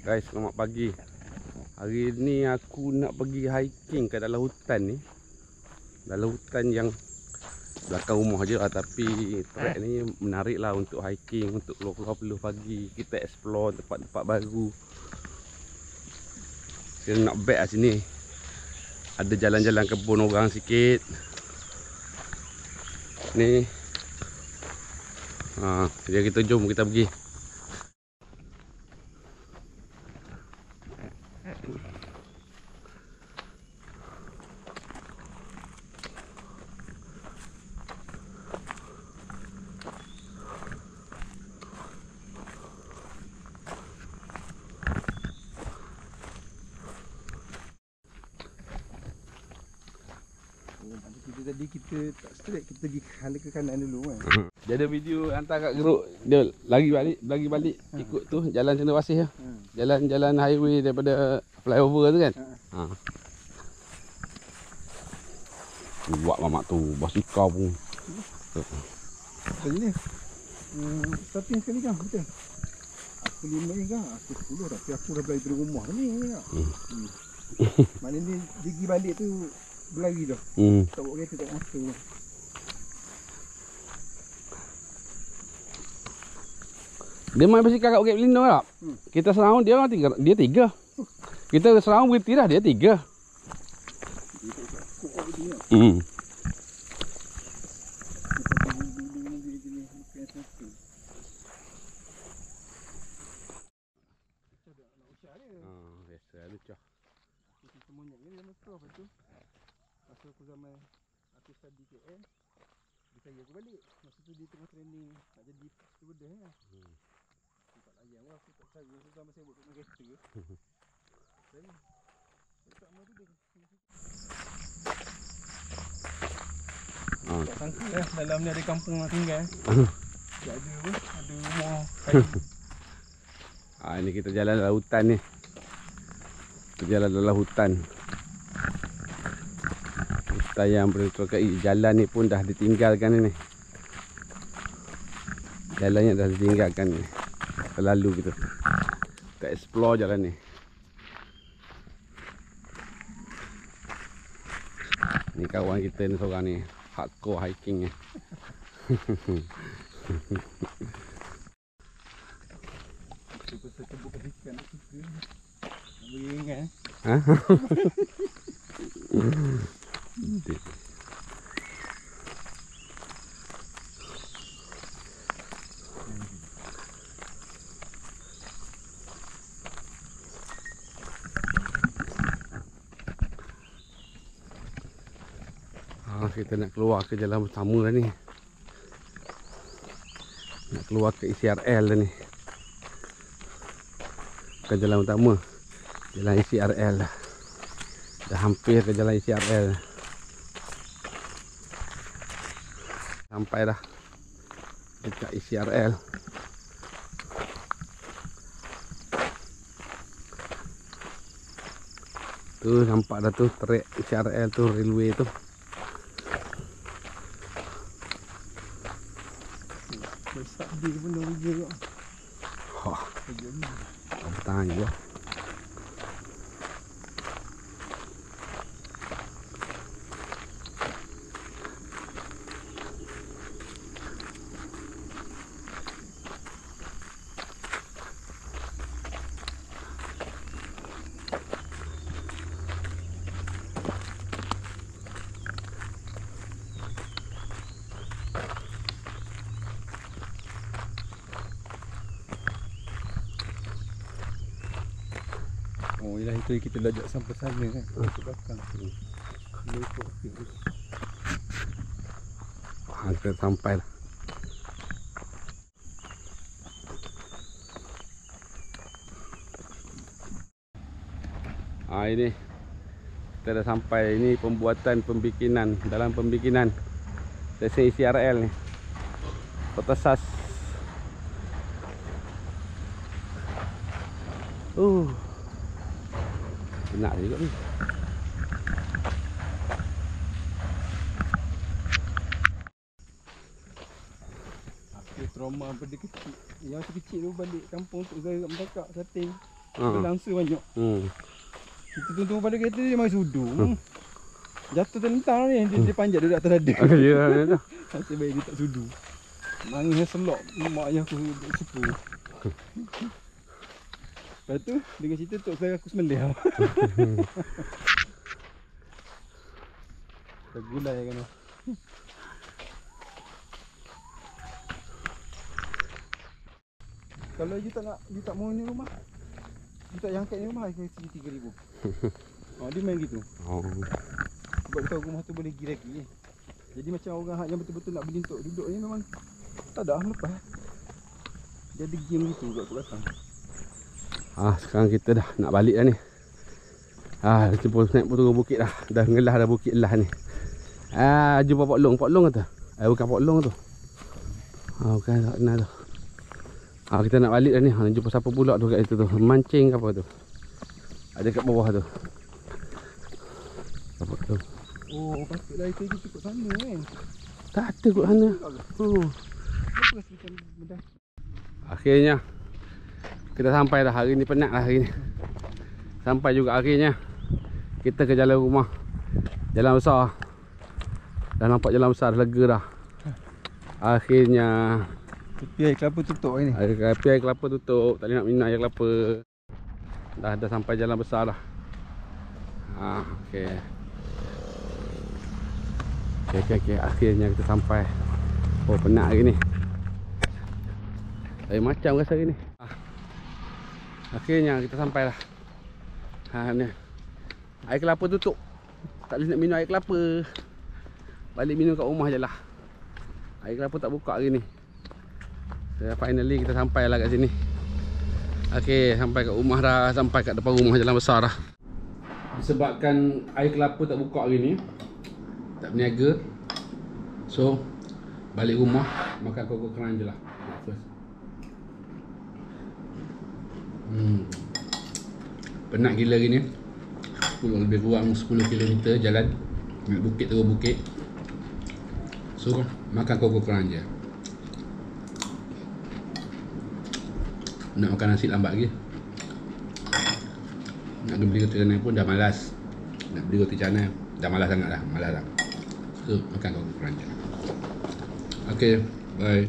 Guys, selamat pagi. Hari ni aku nak pergi hiking ke dalam hutan ni. Dalam hutan yang belakang rumah je lah, tapi trek ni menarik lah untuk hiking, untuk keluar-keluar peluh pagi. Kita explore tempat-tempat baru. Kita nak back lah sini. Ada jalan-jalan kebun orang sikit. Ni jadi kita jom kita pergi. Tadi kita tak straight, kita pergi hala ke kanan dulu kan. Dia ada video hantar kat geruk, dia lagi balik ikut tu jalan Cendera Pasir lah. Jalan highway daripada flyover tu kan. Buat mamak tu basikal pun. Tadi ni starting sekali kan betul. Aku 5 ni kan, aku 10 tapi aku dah berlari dari rumah ni kan. Mana ni dia pergi balik tu berlari dah. Tak bawa kereta tak motor. Dia main basikal kat Bukit Belindo tak? Kita serang dia orang 3. Dia 3. Kita serang berhenti dah, dia 3. Biasa lucu. Aku semuanya ni yang motor lepas tu. Masa aku zaman aku study KL, dia saya aku balik. Masa tu dia tengah training nak jadi stewardess kan. Aku tak layan lah, aku tak saya. Aku zaman saya buat kat kereta. Saya tak mahu tu dia. Tak sangka lah dalam ni ada kampung nak tinggal. Tak ada apa, ada rumah kayu. Ini kita jalan dalam hutan ni. Kita jalan dalam hutan. Hutan yang berterkai. Jalan ni pun dah ditinggalkan ni. Jalannya dah ditinggalkan ni. Terlalu kita. Kita explore jalan ni. Ni kawan kita ni seorang ni. Hardcore hiking ni. Kita cebuk ikan nak suka. Nak beri ingat kita nak keluar ke jalan utama dah ni. Nak keluar ke ICRL dah ni. Ke jalan utama. Jalan ICRL dah. Dah hampir ke jalan ICRL. Sampai dah dekat ICRL. Tu nampak dah tu trek ICRL tu, railway tu. besar dia pun dah kerja kok. Kerja ni bertahan je. oh ialah itu kita dah ajak sampai sana kan. Ke belakang. Dia ikut tu. Kita sampai dah. Ini kita dah sampai. Ini pembuatan pembikinan. Dalam pembikinan stesen ICRL ni. Kota Sas. Penat juga ni. Aku trauma pada kecil. Yang kecil tu balik kampung untuk garap mentakak setting. Langsa banyak. Kita tunggu pada kereta dia mai sudu. Jatuh terlentang ni. Dia panjat duduk atas dada. Ya, tu. Nasib baik dia tak sudu. Nangis selok mak ayah aku supu. Lepas tu dengan cerita tok saudara aku sembelih. Tergulai kan. Kalau you tak mau ni rumah, you tak jangkat ni rumah, saya kasi 3,000. Dia main gitu. Sebab dia tahu rumah tu boleh gigi lagi. Jadi macam orang yang betul-betul nak beli untuk duduk ni memang tak ada lepas. Dia ada game gitu kat belakang. Sekarang kita dah nak balik dah ni. Naik turun bukit dah. Dah ngelah dah bukit lah ni. Jumpa Pok Long. Pok Long tu? Bukan Pok Long tu. Bukan tak kenal tu. Kita nak balik dah ni. Nak jumpa siapa pula tu kat situ tu. Mancing ke apa tu. Ada kat bawah tu. Apa tu? Patutlah itu je ikut sana kan. Tak ada kat sana. Apa rasa macam benda? Akhirnya kita sampai dah. Hari ni penat lah hari ni. Sampai juga akhirnya. Kita ke jalan rumah. Jalan besar. Dah nampak jalan besar, dah lega dah. Akhirnya Tepi air kelapa tutup hari ni. Tepi air kelapa tutup. Tak boleh nak minum air kelapa. Dah sampai jalan besar dah. Okay. Akhirnya kita sampai. Penat hari ni. Macam rasa hari ni. Akhirnya kita sampai lah. Ni. Air kelapa tutup. Tak boleh nak minum air kelapa. Balik minum kat rumah je lah. Air kelapa tak buka hari ni. Finally kita sampai lah kat sini. Okay, sampai kat rumah dah. Sampai kat depan rumah jalan besar dah. Disebabkan air kelapa tak buka hari ni, tak berniaga, so balik rumah makan koko keran je lah. Penat gila hari ni. Lebih kurang 10 km jalan. Naik bukit turun bukit. So makan koko keran je. Nak makan nasi lambat lagi. Nak beli roti canai pun dah malas. Nak beli roti canai dah malas sangat dah. Malas dah. So makan koko keran je. Okay, bye.